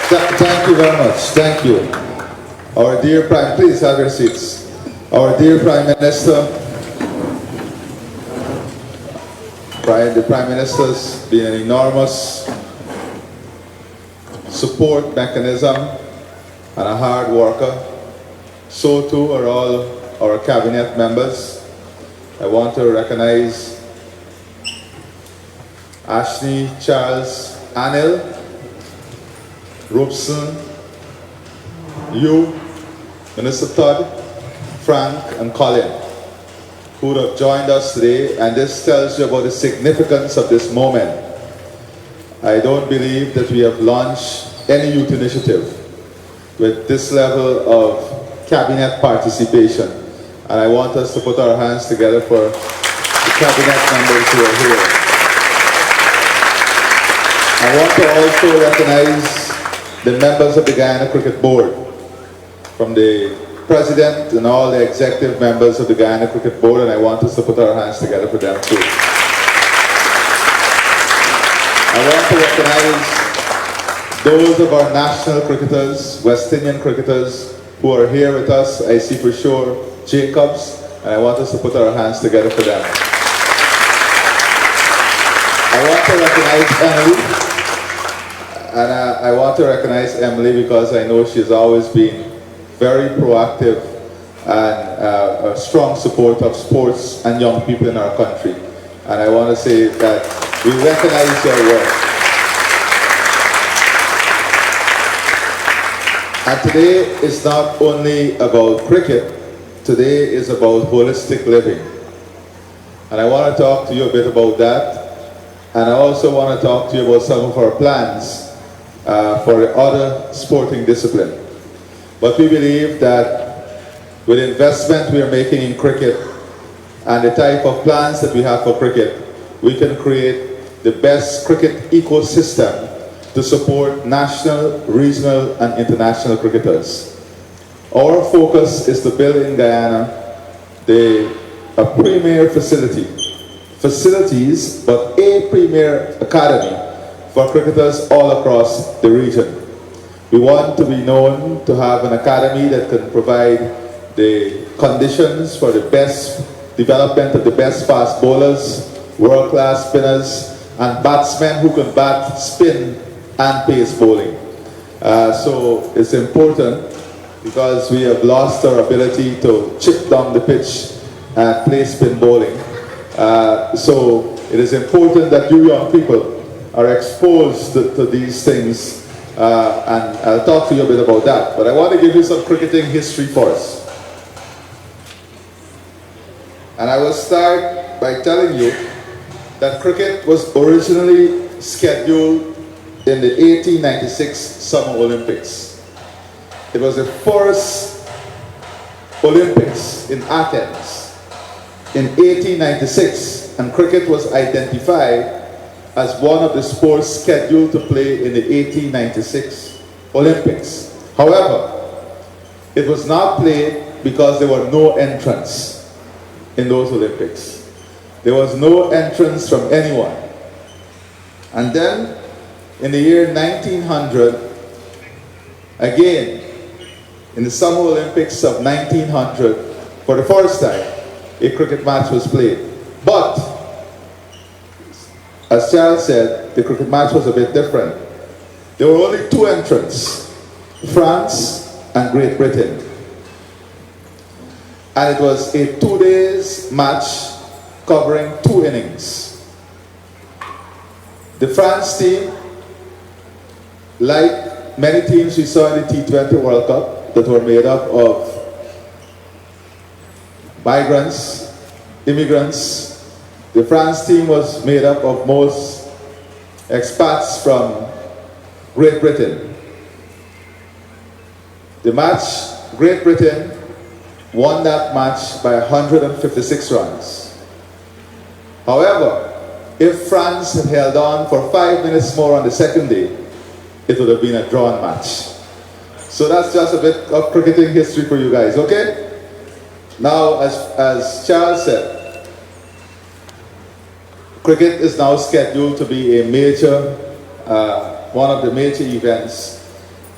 Thank you very much. Thank you. Our dear Prime, please have your seats. Our dear Prime Minister, the Prime Minister's been an enormous support mechanism and a hard worker. So too are all our cabinet members. I want to recognize Ashley, Charles, Anil, Robson, you, Minister Todd, Frank, and Colin, who have joined us today, and this tells you about the significance of this moment. I don't believe that we have launched any youth initiative with this level of cabinet participation, and I want us to put our hands together for the cabinet members who are here. I want to also recognize the members of the Guyana Cricket Board, from the President and all the executive members of the Guyana Cricket Board, and I want us to put our hands together for them too. I want to recognize those of our national cricketers, West Indian cricketers, who are here with us. I see for sure Jacobs, and I want us to put our hands together for them. I want to recognize Emily, and I want to recognize Emily because I know she's always been very proactive and a strong support of sports and young people in our country. And I want to say that we recognize your work. And today is not only about cricket, today is about holistic living. And I want to talk to you a bit about that. And I also want to talk to you about some of our plans for the other sporting discipline. But we believe that with the investment we are making in cricket and the type of plans that we have for cricket, we can create the best cricket ecosystem to support national, regional, and international cricketers. Our focus is to build in Guyana a premier facilities, but a premier academy for cricketers all across the region. We want to be known to have an academy that can provide the conditions for the best development of the best fast bowlers, world-class spinners, and batsmen who can bat, spin, and pace bowling. So it's important because we have lost our ability to chip down the pitch and play spin bowling. So it is important that you young people are exposed to these things. And I'll talk to you a bit about that. But I want to give you some cricketing history first. And I will start by telling you that cricket was originally scheduled in the 1896 Summer Olympics. It was the first Olympics in Athens in 1896, and cricket was identified as one of the sports scheduled to play in the 1896 Olympics. However, it was not played because there were no entrants in those Olympics. There was no entrance from anyone. And then, in the year 1900, again, in the Summer Olympics of 1900, for the first time, a cricket match was played. But as Charles said, the cricket match was a bit different. There were only two entrants, France and Great Britain. And it was a 2 days match covering 2 innings. The France team, like many teams we saw in the T20 World Cup that were made up of migrants, immigrants, the France team was made up of most expats from Great Britain. The match, Great Britain won that match by 156 runs. However, if France had held on for 5 minutes more on the second day, it would have been a drawn match. So that's just a bit of cricketing history for you guys, okay? Now, as Charles said, cricket is now scheduled to be a major, one of the major events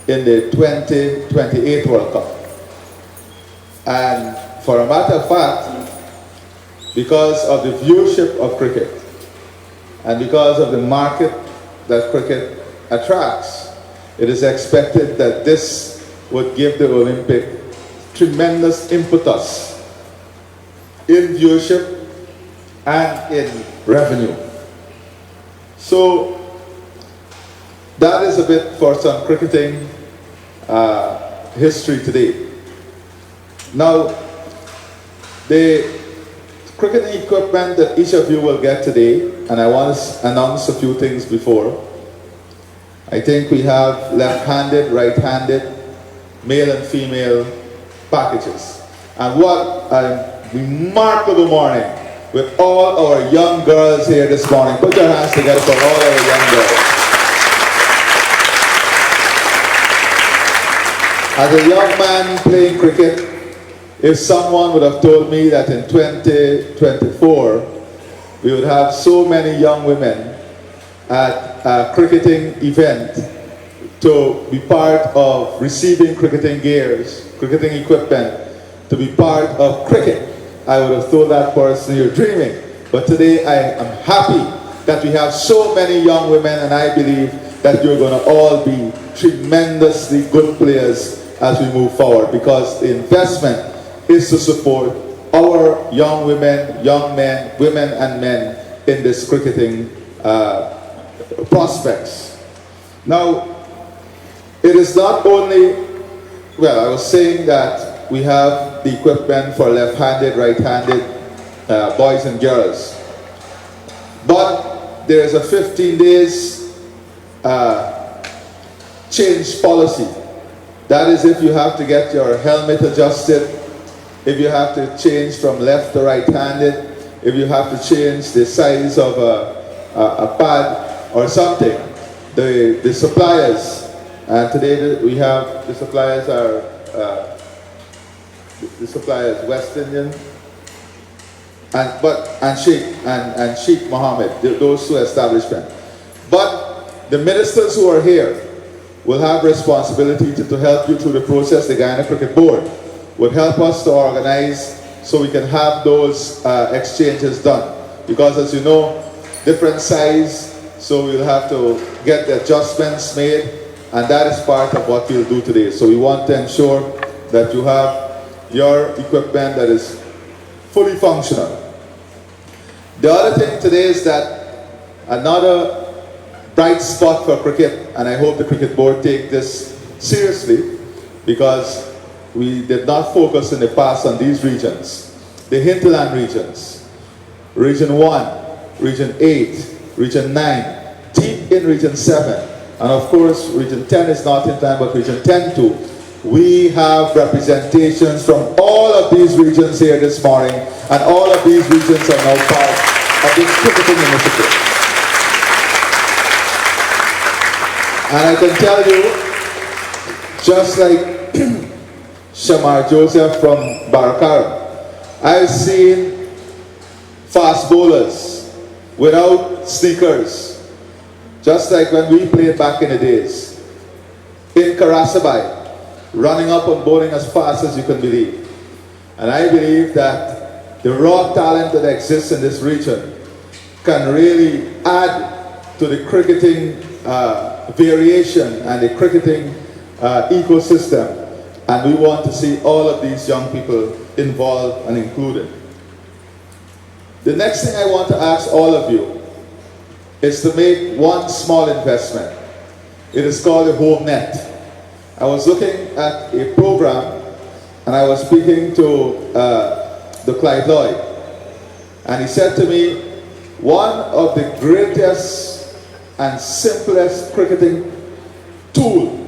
in the 2028 World Cup. And for a matter of fact, because of the viewership of cricket and because of the market that cricket attracts, it is expected that this would give the Olympic tremendous impetus in viewership and in revenue. So that is a bit for some cricketing history today. Now, the cricketing equipment that each of you will get today, and I want to announce a few things before. I think we have left-handed, right-handed, male and female packages. And what a remarkable morning with all our young girls here this morning. Put your hands together for all our young girls. As a young man playing cricket, if someone would have told me that in 2024 we would have so many young women at a cricketing event to be part of receiving cricketing gears, cricketing equipment, to be part of cricket, I would have told that person you're dreaming. But today I am happy that we have so many young women, and I believe that you're going to all be tremendously good players as we move forward, because the investment is to support our young women, young men, women and men in this cricketing prospects. Now, it is not only, well, I was saying that we have the equipment for left-handed, right-handed boys and girls, but there is a 15 days change policy. That is if you have to get your helmet adjusted, if you have to change from left to right-handed, if you have to change the size of a pad or something, the suppliers, and today we have, the suppliers are, West Indian, and Sheikh Mohammed, those two establishments. But the ministers who are here will have responsibility to help you through the process. The Guyana Cricket Board would help us to organize so we can have those exchanges done. Because as you know, different size, so we'll have to get the adjustments made, and that is part of what we'll do today. So we want to ensure that you have your equipment that is fully functional. The other thing today is that another bright spot for cricket, and I hope the Cricket Board take this seriously, because we did not focus in the past on these regions. The hinterland regions, Region 1, Region 8, Region 9, deep in Region 7, and of course Region 10 is not hinterland, but Region 10 too. We have representations from all of these regions here this morning, and all of these regions are now part of this cricketing initiative. And I can tell you, just like Shamar Joseph from Barakara, I've seen fast bowlers without sneakers, just like when we played back in the days, in Karasabai, running up and bowling as fast as you can believe. And I believe that the raw talent that exists in this region can really add to the cricketing variation and the cricketing ecosystem. And we want to see all of these young people involved and included. The next thing I want to ask all of you is to make one small investment. It is called a home net. I was looking at a program, and I was speaking to the Clyde Lloyd, and he said to me, one of the greatest and simplest cricketing tool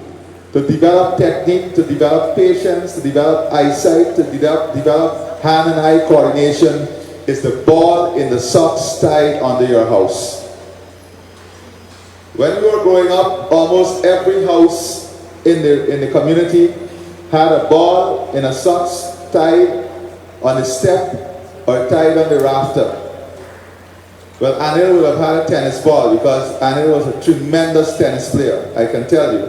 to develop technique, to develop patience, to develop eyesight, to develop hand and eye coordination is the ball in the socks tied under your house. When we were growing up, almost every house in the community had a ball in a socks tied on the step or tied on the rafter. Well, Anil would have had a tennis ball because Anil was a tremendous tennis player, I can tell you.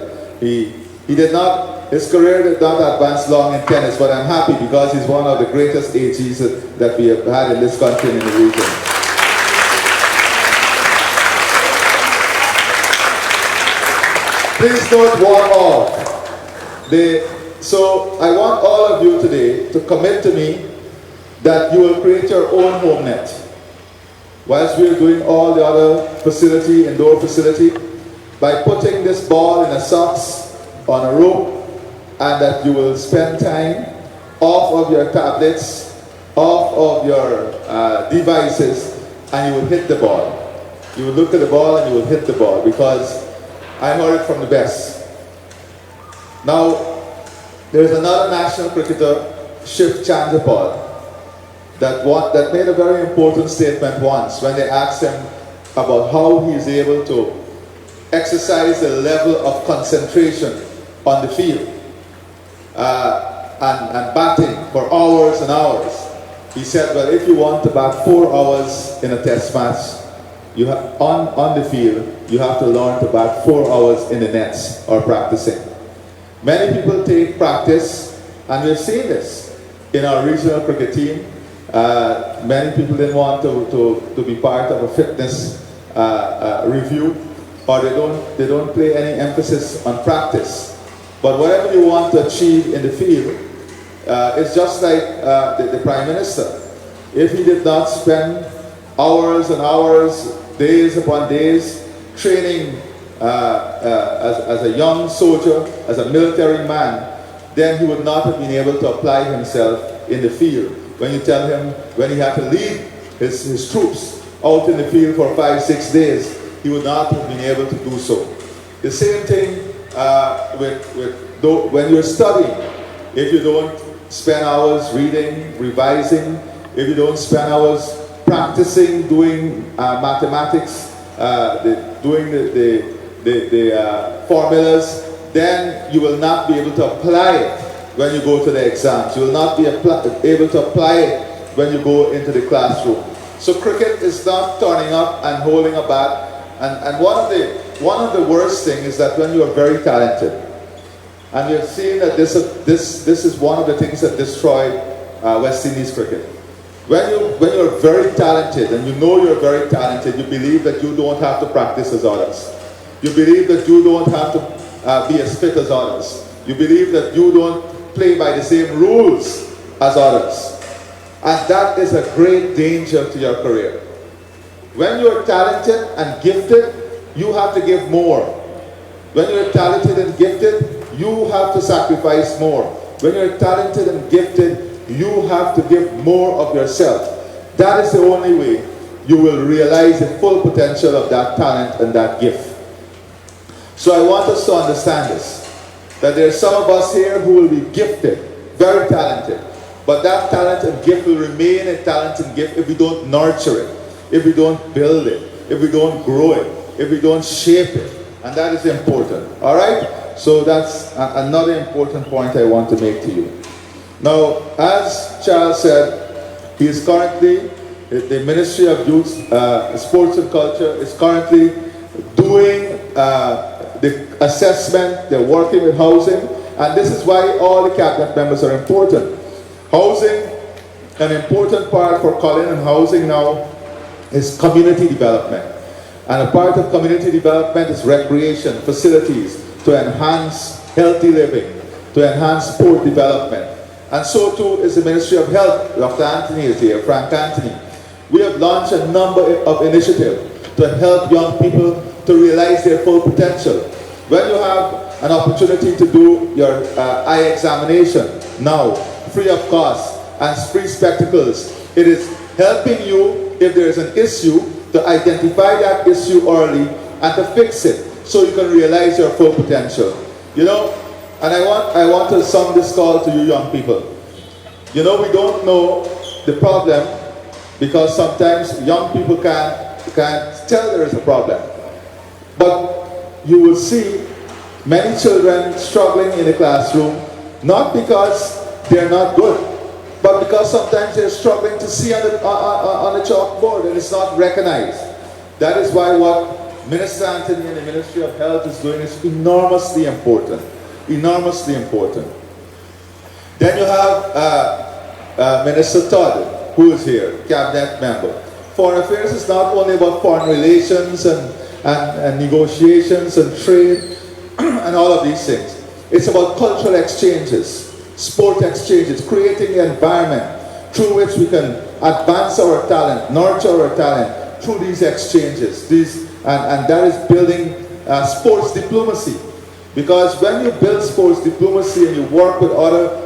He His career did not advance long in tennis, but I'm happy because he's one of the greatest AGs that we have had in this country and in the region. Please don't walk off. So I want all of you today to commit to me that you will create your own home net. Whilst we are doing all the other facility, indoor facility, by putting this ball in a socks on a rope, and that you will spend time off of your tablets, off of your devices, and you will hit the ball. You will look at the ball and you will hit the ball, because I heard it from the best. Now, there's another national cricketer, Shiv Chandrapal, that made a very important statement once when they asked him about how he is able to exercise the level of concentration on the field and batting for hours and hours. He said, well, if you want to bat 4 hours in a test match, on the field, you have to learn to bat 4 hours in the nets or practicing. Many people take practice, and we've seen this in our regional cricket team. Many people didn't want to be part of a fitness review, or they don't play any emphasis on practice. But whatever you want to achieve in the field, it's just like the Prime Minister. If he did not spend hours and hours, days upon days, training as a young soldier, as a military man, then he would not have been able to apply himself in the field. When you tell him, when he had to lead his troops out in the field for 5-6 days, he would not have been able to do so. The same thing when you're studying. If you don't spend hours reading, revising, if you don't spend hours practicing, doing mathematics, doing the formulas, then you will not be able to apply it when you go to the exams. You will not be able to apply it when you go into the classroom. So cricket is not turning up and holding a bat. And one of the worst things is that when you are very talented, and we have seen that this is one of the things that destroyed West Indies cricket. When you're very talented, and you know you're very talented, you believe that you don't have to practice as others. You believe that you don't have to be as fit as others. You believe that you don't play by the same rules as others. And that is a great danger to your career. When you're talented and gifted, you have to give more. When you're talented and gifted, you have to sacrifice more. When you're talented and gifted, you have to give more of yourself. That is the only way you will realize the full potential of that talent and that gift. So I want us to understand this, that there are some of us here who will be gifted, very talented, but that talent and gift will remain a talent and gift if we don't nurture it, if we don't build it, if we don't grow it, if we don't shape it. And that is important. All right? So that's another important point I want to make to you. Now, as Charles said, he is currently, the Ministry of Youth, Sports and Culture is currently doing the assessment. They're working with housing, and this is why all the cabinet members are important. Housing, an important part for Colin and housing now is community development. And a part of community development is recreation, facilities to enhance healthy living, to enhance sport development. And so too is the Ministry of Health. Dr. Anthony is here, Frank Anthony. We have launched a number of initiatives to help young people to realize their full potential. When you have an opportunity to do your eye examination now, free of cost, and free spectacles, it is helping you, if there is an issue, to identify that issue early and to fix it so you can realize your full potential. You know, and I want to sum this call to you young people. You know, we don't know the problem because sometimes young people can't tell there is a problem. But you will see many children struggling in the classroom, not because they're not good, but because sometimes they're struggling to see on the chalkboard and it's not recognized. That is why what Minister Anthony and the Ministry of Health is doing is enormously important. enormously important. Then you have Minister Todd, who is here, cabinet member. Foreign affairs is not only about foreign relations and negotiations and trade and all of these things. It's about cultural exchanges, sport exchanges, creating an environment through which we can advance our talent, nurture our talent through these exchanges. And that is building sports diplomacy. Because when you build sports diplomacy and you work with other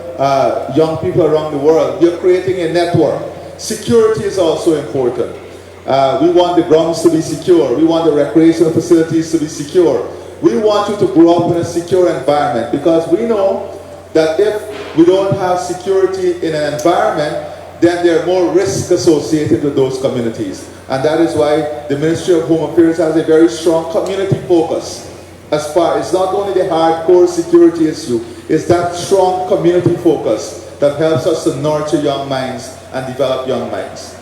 young people around the world, you're creating a network. Security is also important. We want the grounds to be secure. We want the recreational facilities to be secure. We want you to grow up in a secure environment, because we know that if we don't have security in an environment, then there are more risks associated with those communities. And that is why the Ministry of Home Affairs has a very strong community focus. As far as not only the hardcore security issue, it's that strong community focus that helps us to nurture young minds and develop young minds.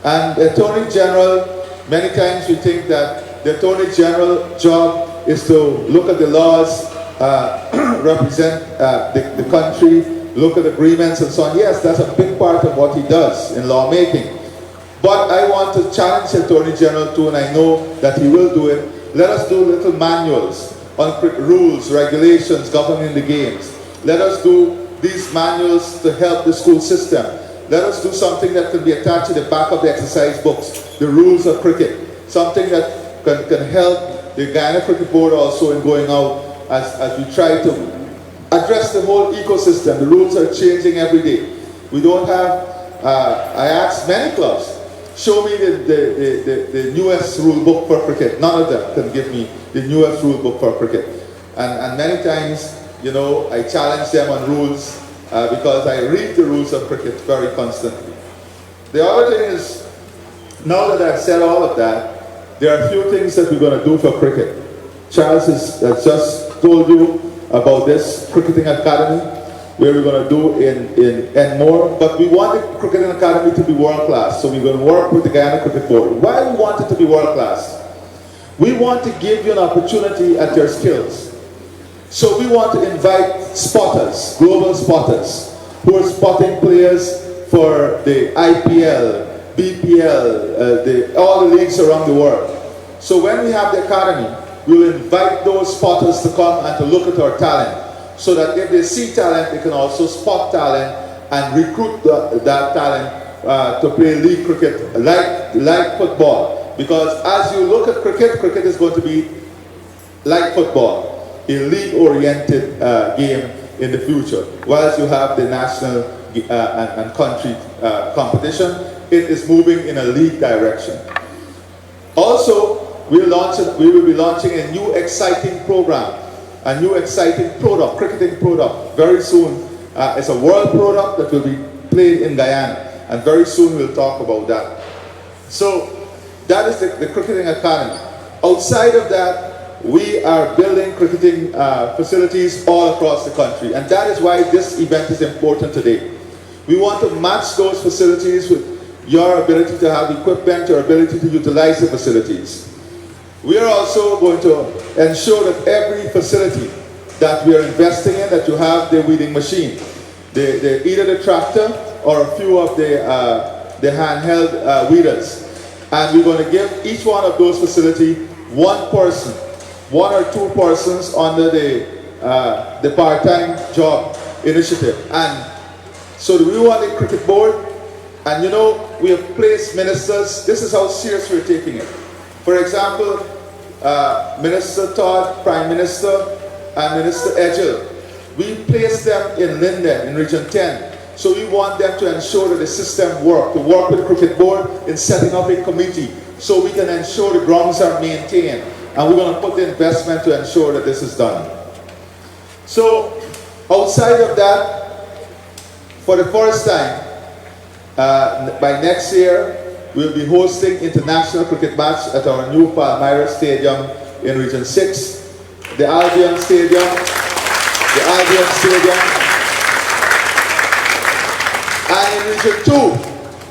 And the Attorney General, many times we think that the Attorney General job is to look at the laws, represent the country, look at agreements and so on. Yes, that's a big part of what he does in lawmaking. But I want to challenge the Attorney General too, and I know that he will do it. Let us do little manuals on rules, regulations governing the games. Let us do these manuals to help the school system. Let us do something that can be attached to the back of the exercise books, the rules of cricket, something that can help the Guyana Cricket Board also in going out as we try to address the whole ecosystem. The rules are changing every day. We don't have, I asked many clubs, show me the newest rule book for cricket. None of them can give me the newest rule book for cricket. And many times, you know, I challenge them on rules because I read the rules of cricket very constantly. The other thing is, now that I've said all of that, there are a few things that we're going to do for cricket. Charles has just told you about this cricketing academy, where we're going to do in Enmore. But we want the cricketing academy to be world class, so we're going to work with the Guyana Cricket Board. Why we want it to be world class? We want to give you an opportunity at your skills. So we want to invite spotters, global spotters, who are spotting players for the IPL, BPL, all the leagues around the world. So when we have the academy, we'll invite those spotters to come and to look at our talent, so that if they see talent, they can also spot talent and recruit that talent to play league cricket like football. Because as you look at cricket, cricket is going to be like football, a league-oriented game in the future. Whilst you have the national and country competition, it is moving in a league direction. Also, we will be launching a new exciting program, a new exciting product, cricketing product, very soon. It's a world product that will be played in Guyana, and very soon we'll talk about that. So that is the cricketing academy. Outside of that, we are building cricketing facilities all across the country, and that is why this event is important today. We want to match those facilities with your ability to have equipment, your ability to utilize the facilities. We are also going to ensure that every facility that we are investing in, that you have the weeding machine, either the tractor or a few of the handheld weeders. And we're going to give each one of those facilities one person, one or two persons under the part-time job initiative. And so we want a cricket board. And you know, we have placed ministers. This is how serious we're taking it. For example, Minister Todd, Prime Minister, and Minister Edgell, we placed them in Linden, in Region 10. So we want them to ensure that the system works, to work with the cricket board in setting up a committee so we can ensure the grounds are maintained. And we're going to put the investment to ensure that this is done. So outside of that, for the first time, by next year, we'll be hosting international cricket match at our new Palmyra Stadium in Region 6, the Albion Stadium, and in Region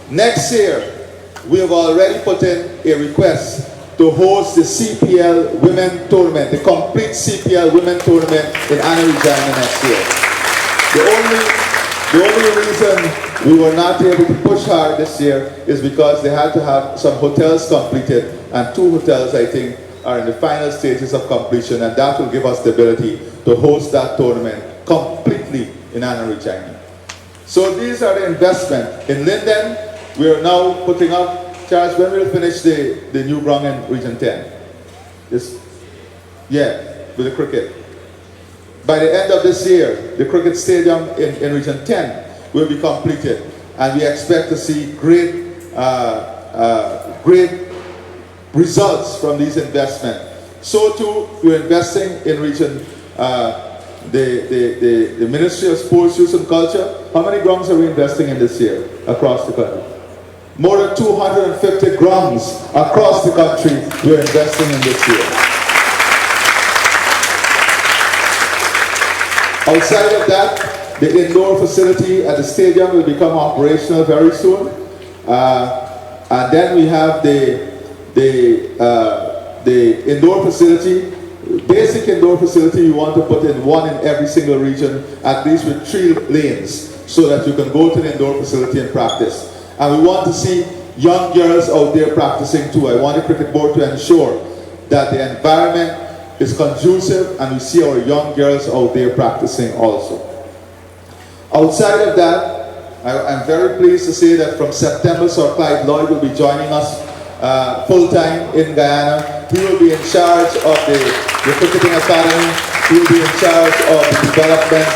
2, next year, we have already put in a request to host the CPL Women Tournament, the complete CPL Women Tournament in Anna Regina next year. The only reason we were not able to push hard this year is because they had to have some hotels completed, and 2 hotels, I think, are in the final stages of completion, and that will give us the ability to host that tournament completely in Anna Regina. So these are the investments. In Linden, we are now putting up, Charles, when we'll finish the new ground in Region 10? Yeah, with the cricket. By the end of this year, the cricket stadium in Region 10 will be completed, and we expect to see great results from these investments. So too, we're investing in region, the Ministry of Sports, Youth and Culture. How many grounds are we investing in this year across the country? More than 250 grounds across the country we're investing in this year. Outside of that, the indoor facility at the stadium will become operational very soon. And then we have the indoor facility, basic indoor facility. We want to put in 1 in every single region, at least with 3 lanes, so that you can go to the indoor facility and practice. And we want to see young girls out there practicing too. I want the cricket board to ensure that the environment is conducive and we see our young girls out there practicing also. Outside of that, I'm very pleased to say that from September, Sir Clyde Lloyd will be joining us full-time in Guyana. He will be in charge of the cricketing academy. He will be in charge of the development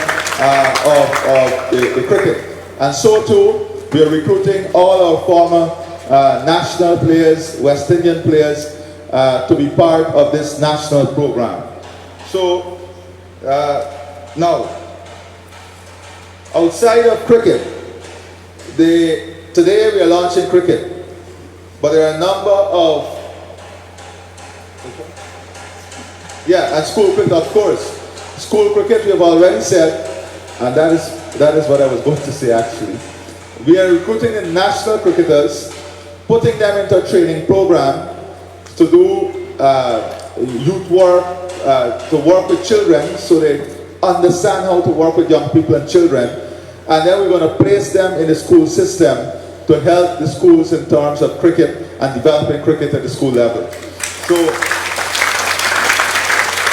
of the cricket. And so too, we are recruiting all our former national players, West Indian players, to be part of this national program. So now, outside of cricket, today we are launching cricket, but there are a number of, and school cricket, of course. School cricket we have already said, and that is what I was going to say actually. We are recruiting the national cricketers, putting them into a training program to do youth work, to work with children so they understand how to work with young people and children. And then we're going to place them in the school system to help the schools in terms of cricket and developing cricket at the school level. So,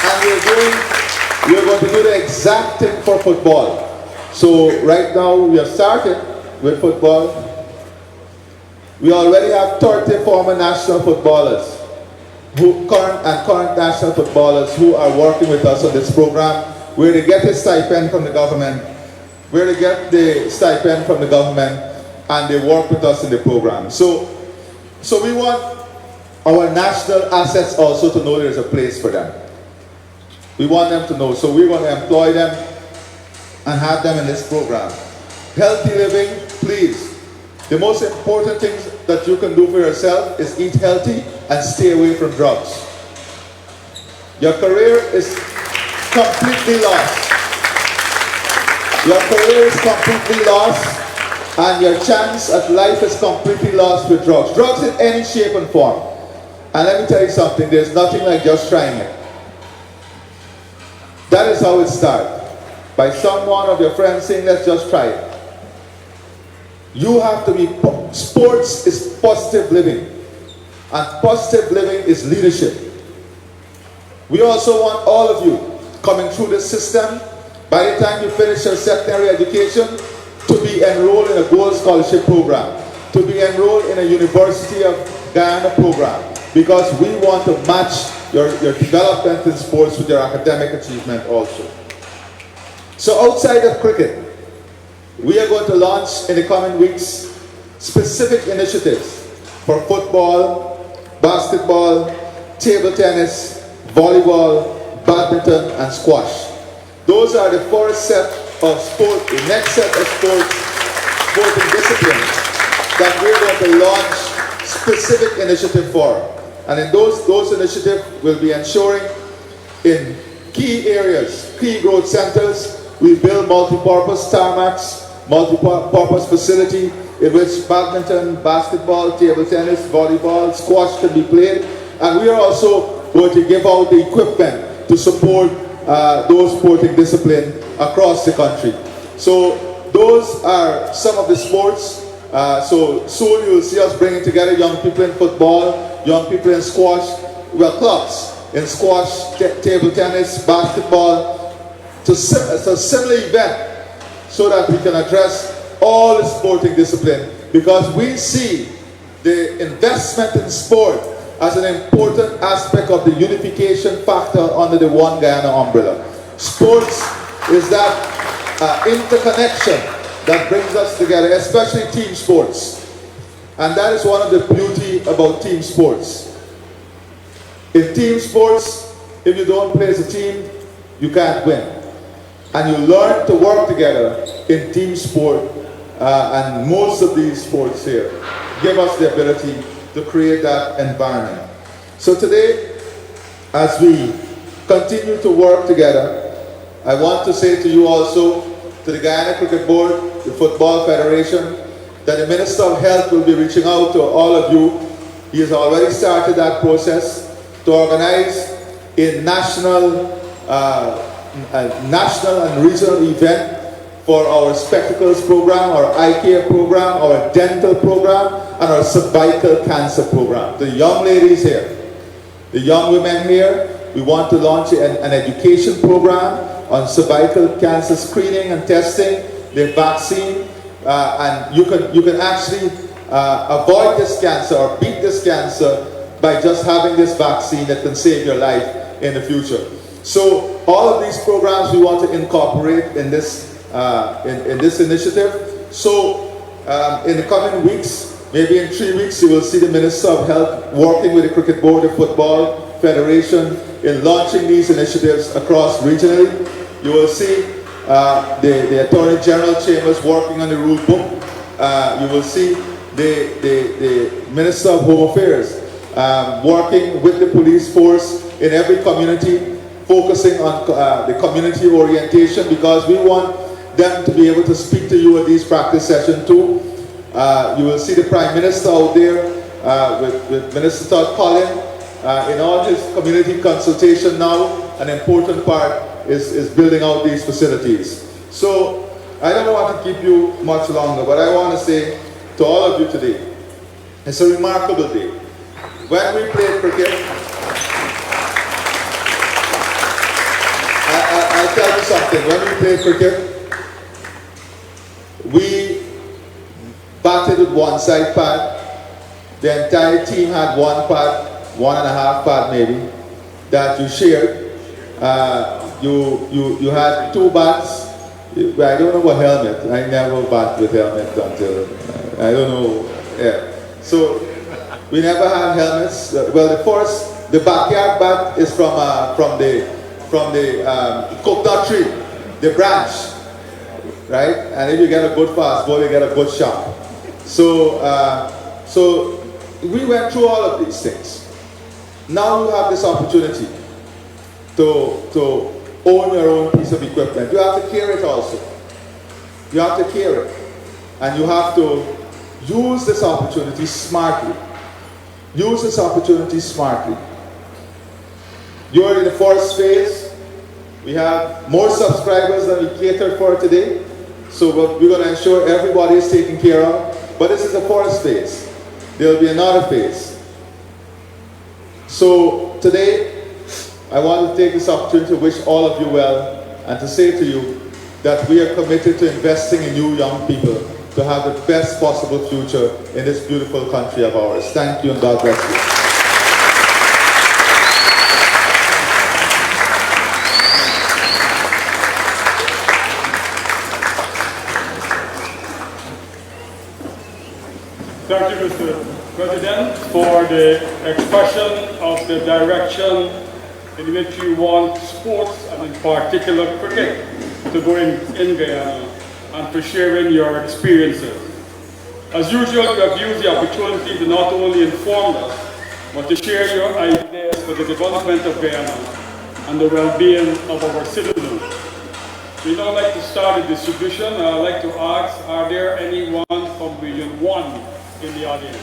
and we're going to do the exact thing for football. So right now we have started with football. We already have 30 former national footballers, current national footballers who are working with us on this program, where they get a stipend from the government, and they work with us in the program. So we want our national assets also to know there's a place for them. We want them to know, so we want to employ them and have them in this program. Healthy living, please. The most important thing that you can do for yourself is eat healthy and stay away from drugs. Your career is completely lost. Your career is completely lost, and your chance at life is completely lost with drugs. Drugs in any shape and form. And let me tell you something, there's nothing like just trying it. That is how it starts. By someone of your friends saying, let's just try it. You have to be, sports is positive living, and positive living is leadership. We also want all of you coming through this system, by the time you finish your secondary education, to be enrolled in a Gold Scholarship program, to be enrolled in a University of Guyana program, because we want to match your development in sports with your academic achievement also. So outside of cricket, we are going to launch in the coming weeks specific initiatives for football, basketball, table tennis, volleyball, badminton, and squash. Those are the first set of sports, the next set of sporting disciplines that we're going to launch specific initiative for. And in those initiatives will be ensuring in key areas, key growth centers, we build multi-purpose tarmacs, multi-purpose facility in which badminton, basketball, table tennis, volleyball, squash can be played. And we are also going to give out the equipment to support those sporting disciplines across the country. So those are some of the sports. So soon you will see us bringing together young people in football, young people in squash, well, clubs in squash, table tennis, basketball, to a similar event so that we can address all the sporting discipline, because we see the investment in sport as an important aspect of the unification factor under the One Guyana umbrella. Sports is that interconnection that brings us together, especially team sports. And that is one of the beauty about team sports. In team sports, if you don't play as a team, you can't win. And you learn to work together in team sport, and most of these sports here give us the ability to create that environment. So today, as we continue to work together, I want to say to you also, to the Guyana Cricket Board, the Football Federation, that the Minister of Health will be reaching out to all of you. He has already started that process to organize a national and regional event for our spectacles program, our eye care program, our dental program, and our cervical cancer program. The young ladies here, the young women here, we want to launch an education program on cervical cancer screening and testing, the vaccine, and you can actually avoid this cancer or beat this cancer by just having this vaccine that can save your life in the future. So all of these programs we want to incorporate in this initiative. So in the coming weeks, maybe in 3 weeks, you will see the Minister of Health working with the Cricket Board, the Football Federation in launching these initiatives across regionally. You will see the Attorney General Chambers working on the rule book. You will see the Minister of Home Affairs working with the police force in every community, focusing on the community orientation, because we want them to be able to speak to you at these practice sessions too. You will see the Prime Minister out there with Minister Todd Collin in all his community consultation now. An important part is building out these facilities. So I don't want to keep you much longer, but I want to say to all of you today, it's a remarkable day. When we played cricket, I'll tell you something. When we played cricket, we batted with one side pad. The entire team had one pad, 1.5 pad maybe, that you shared. You had 2 bats. I don't know what helmet. I never bat with helmet until I don't know. Yeah. So we never had helmets. Well, the backyard bat is from the coconut tree, the branch, right? And if you get a good fast ball, you get a good shot. So so we went through all of these things. Now you have this opportunity to own your own piece of equipment. You have to care it also. You have to care it. And you have to use this opportunity smartly. Use this opportunity smartly. You're in the first phase. We have more subscribers than we catered for today. So we're going to ensure everybody is taken care of. But this is the first phase. There will be another phase. So today, I want to take this opportunity to wish all of you well and to say to you that we are committed to investing in you young people to have the best possible future in this beautiful country of ours. Thank you and God bless you. Thank you, Mr. President, for the expression of the direction in which you want sports, and in particular cricket, to go in Guyana, and for sharing your experiences. As usual, you have used the opportunity to not only inform us, but to share your ideas for the development of Guyana and the well-being of our citizens. We now like to start the distribution. I'd like to ask, are there anyone from Region 1 in the audience?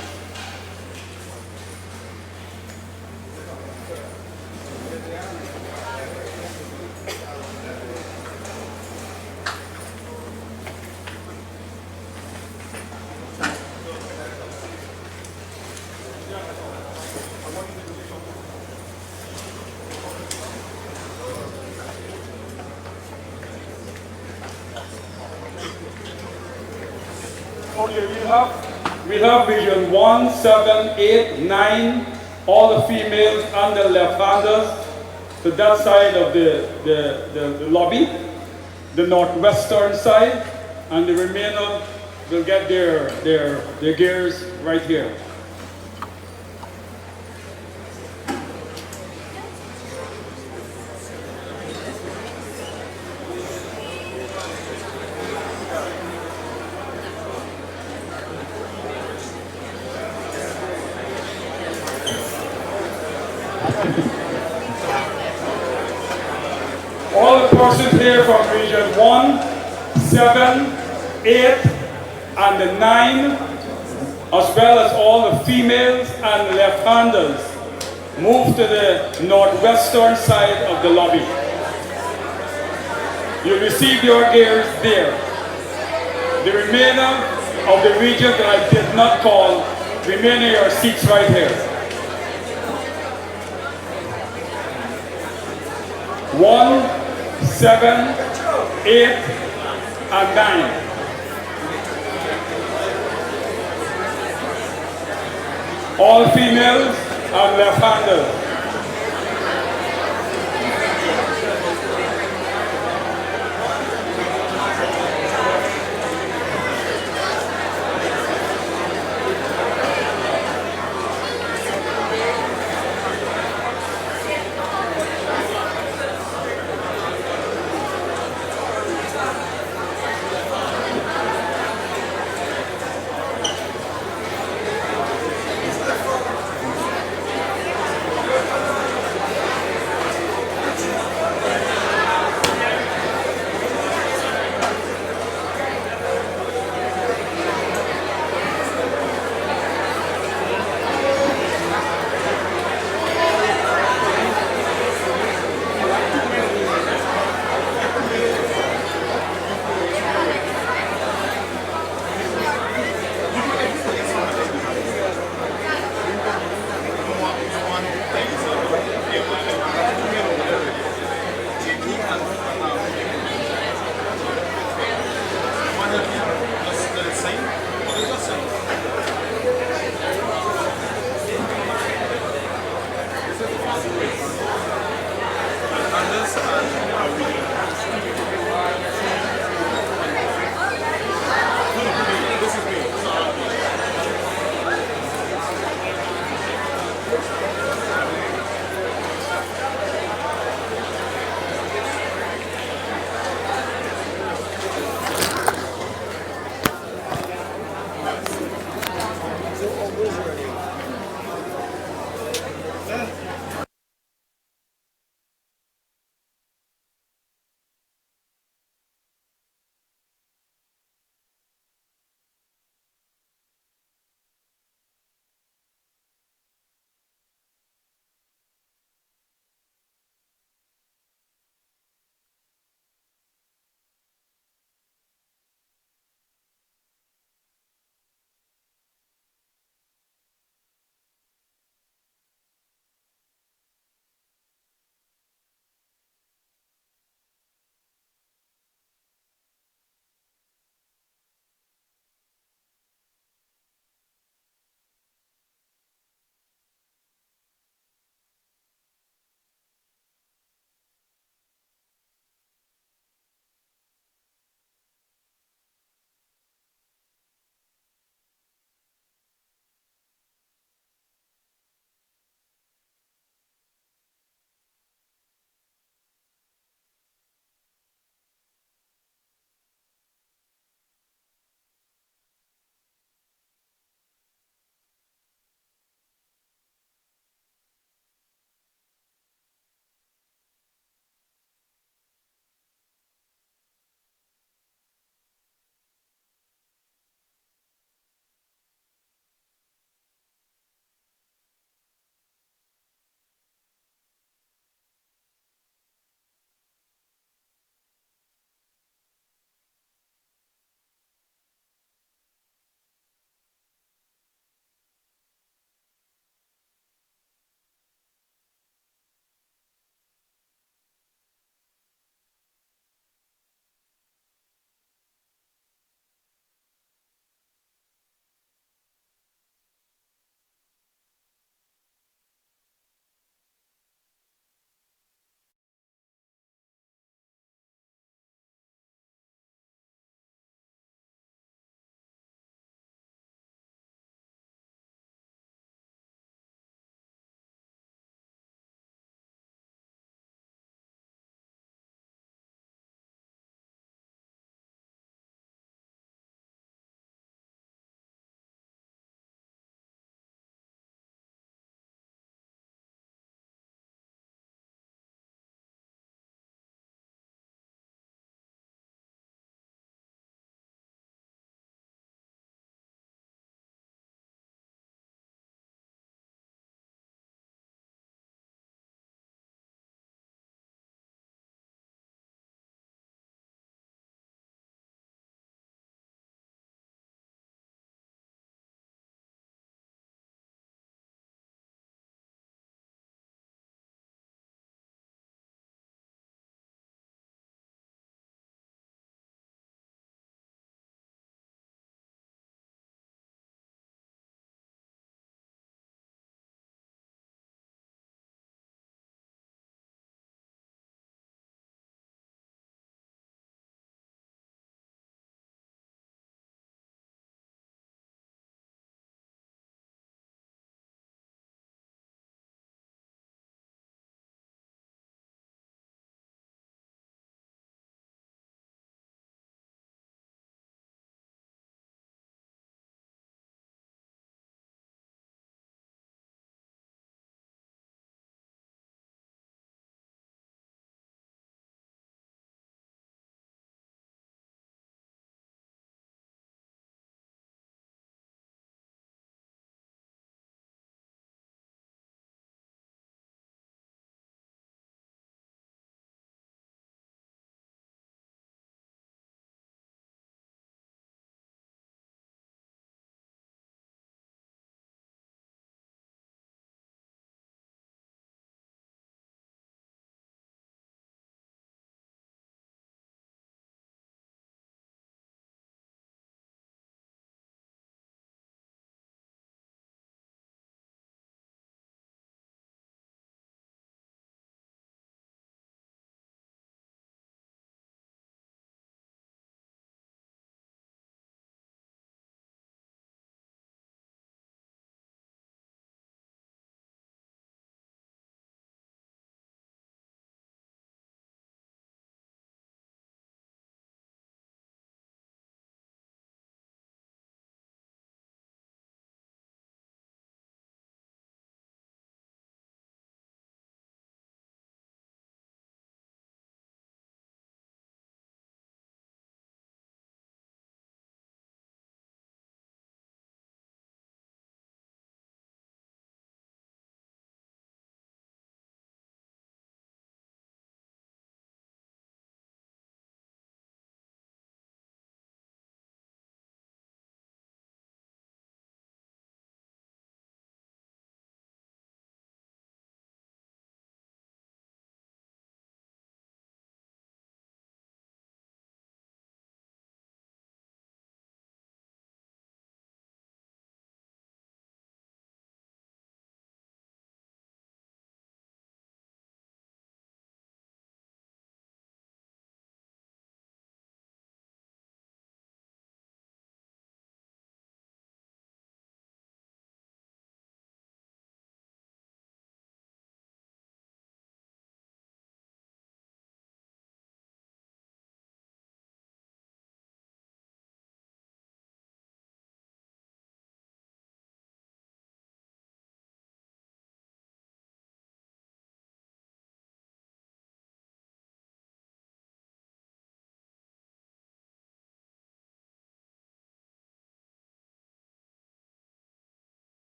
Okay, we have region 1, 7, 8, 9, all the females and the left-handers to that side of the lobby, the northwestern side, and the remainder will get their gears right here. All the persons here from region 1, 7, 8, and the 9, as well as all the females and left-handers, move to the northwestern side of the lobby. You receive your gears there. The remainder of the region that I did not call, remain in your seats right here. 1, 7, 8, and 9. All females and left-handers.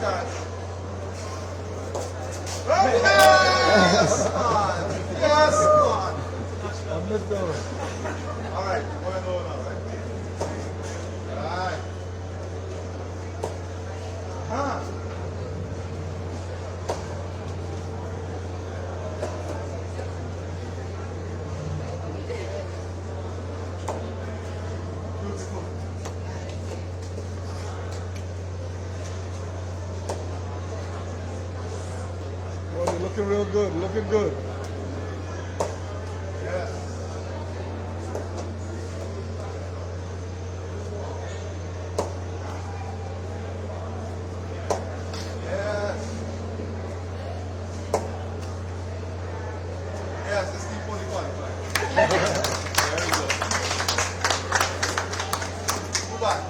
Yes, man. Yes, man. All right, going on now, right? All right. Huh? Beautiful. Well, you're looking real good, looking good. Yes. Yes. Yes, let's keep on the qualifying. Very good. Go back.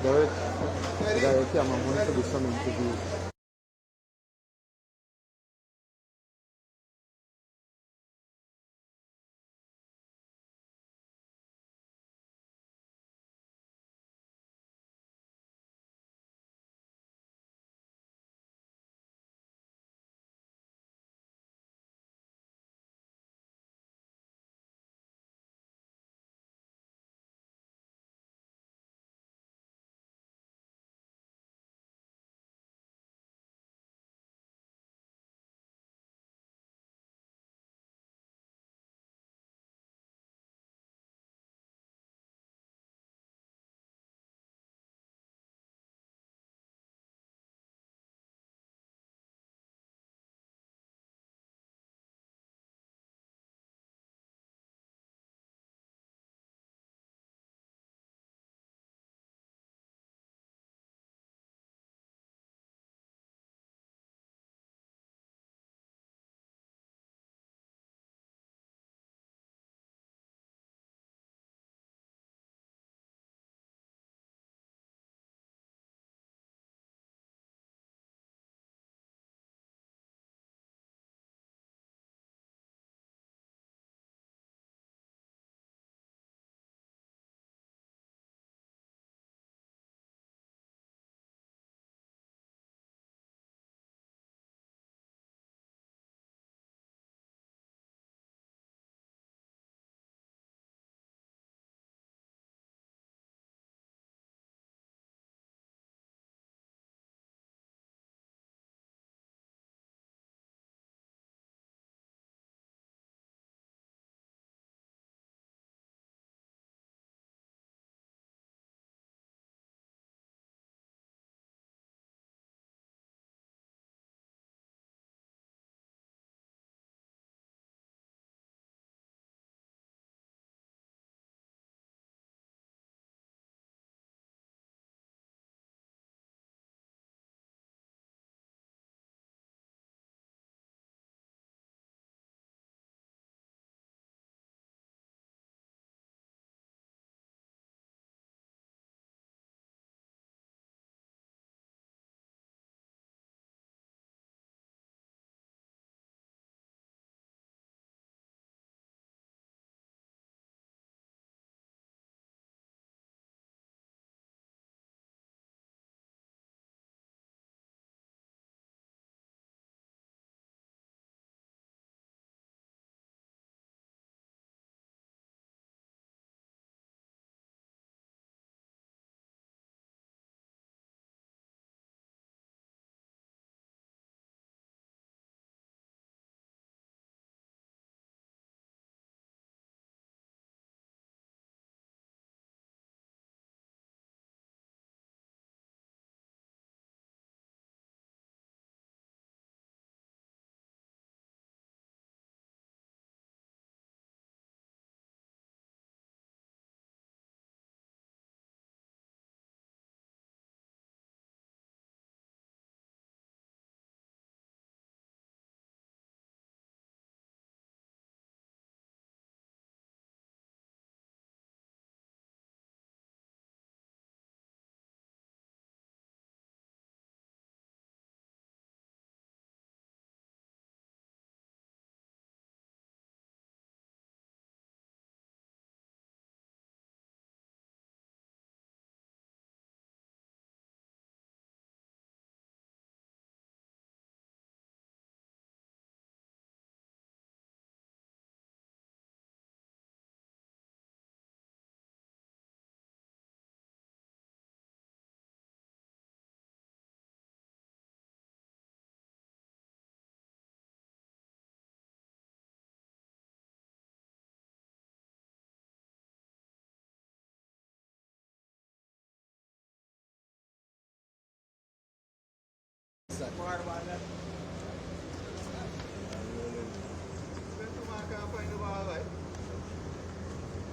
Derek, Ready? Derek, I'm going to do some interview.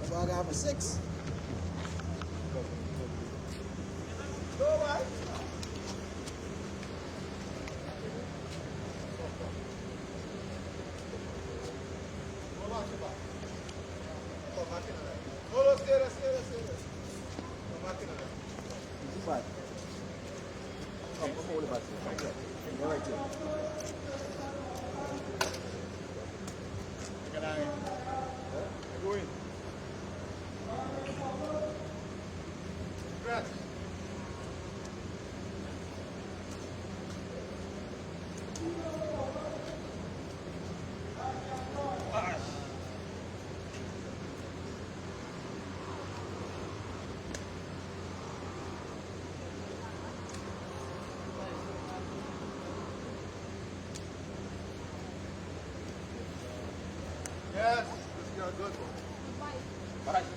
Baga for 6. Yes, this is good.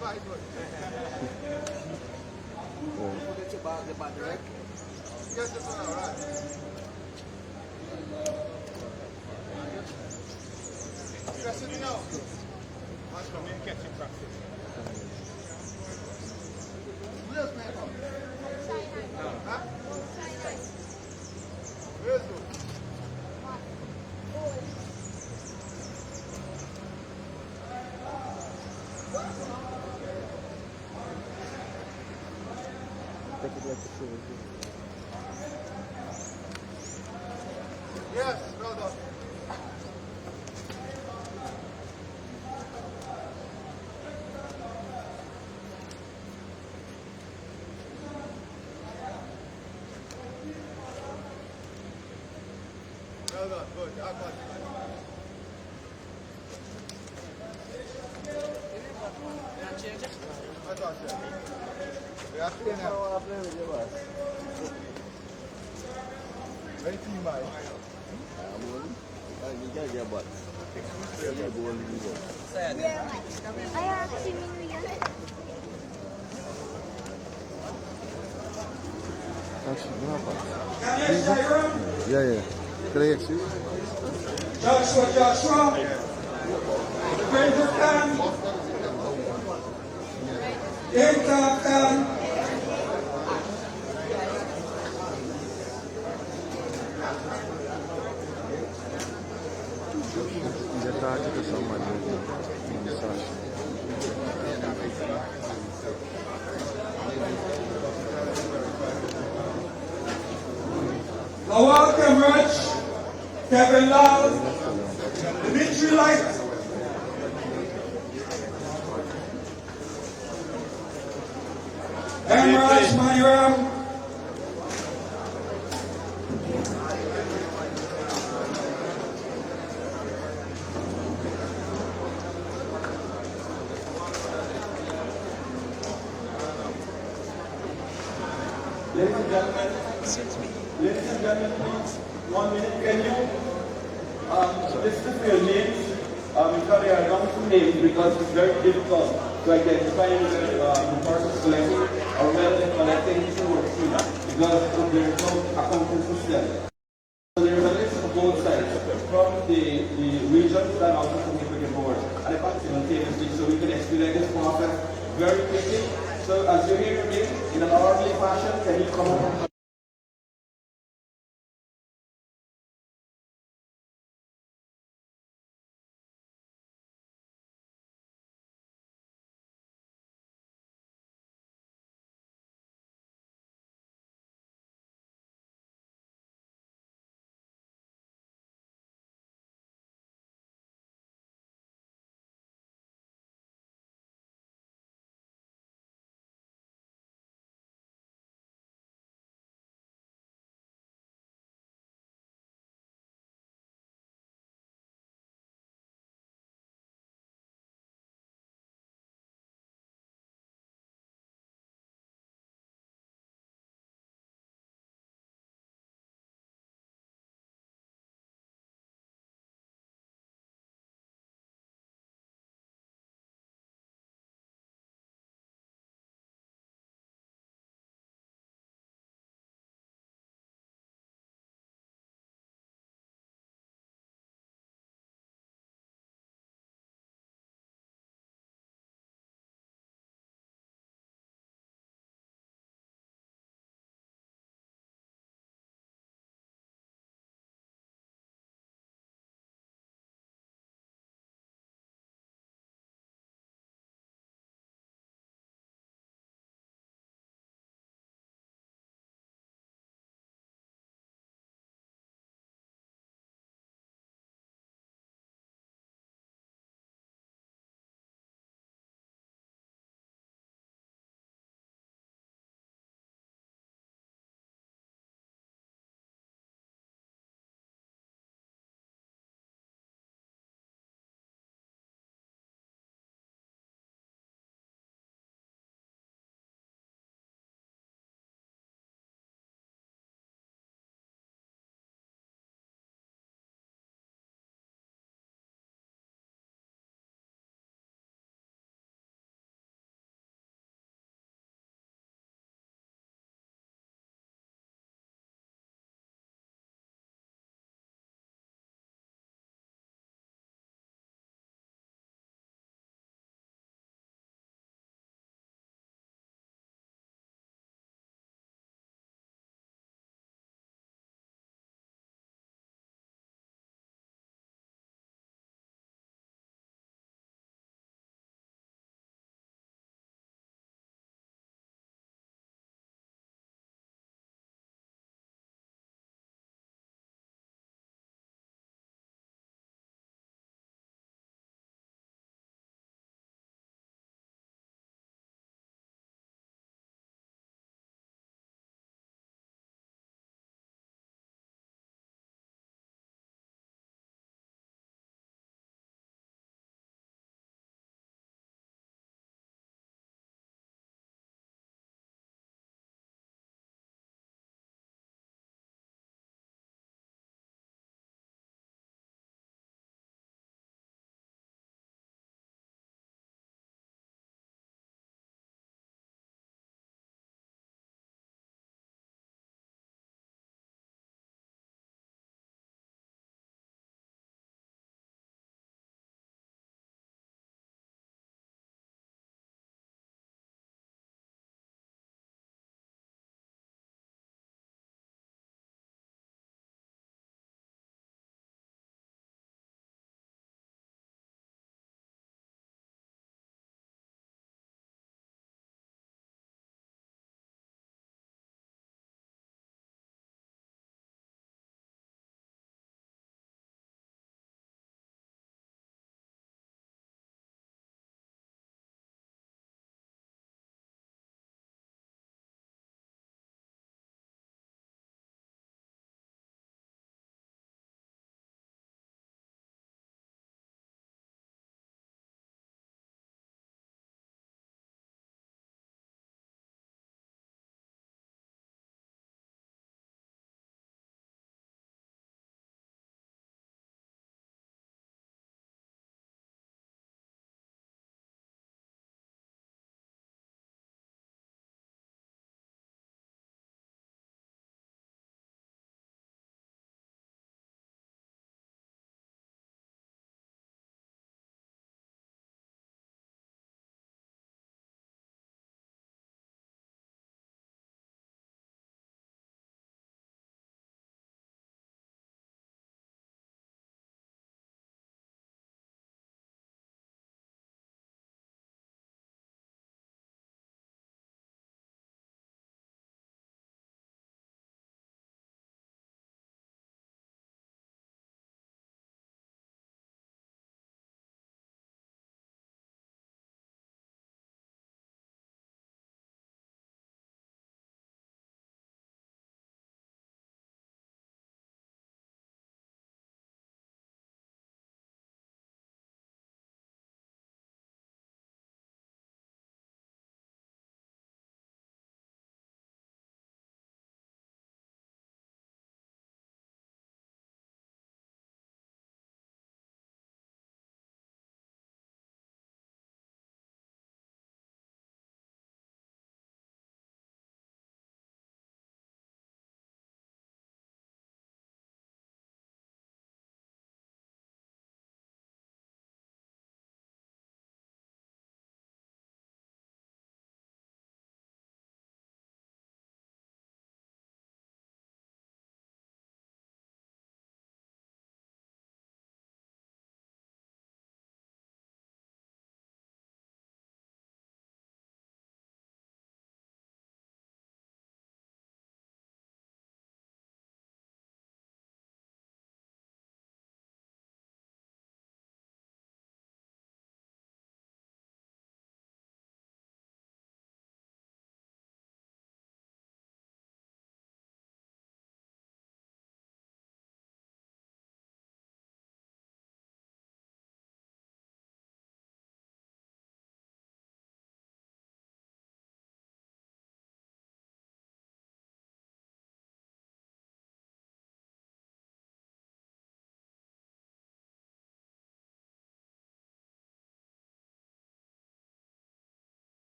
Bye. Good. Get your bag, the bag direct. Yes, that's all right. Press it now. Watch come in, catch it, practice. Where's Pepper? Huh? Where's you? Yes, well done. Well done, good. I got it. I got it. We have to play now. Very team by. Yeah. Can I excuse? Joshua. Fraser Khan. Dave Khan. He's attached to someone in the sun. Lawal Kemraj, Kevin Lal, Dimitri Light, Emraj Mayram, Ladies and gentlemen, please, 1 minute. Can you listen to your names? Because they are not two names because it's very difficult to identify the person collecting or whether they're collecting two or three because there is no accounting system. So there is a list of both sides from the regions that also significant board and the simultaneously so we can expedite this process very quickly. So as you hear me in an orderly fashion, can you come up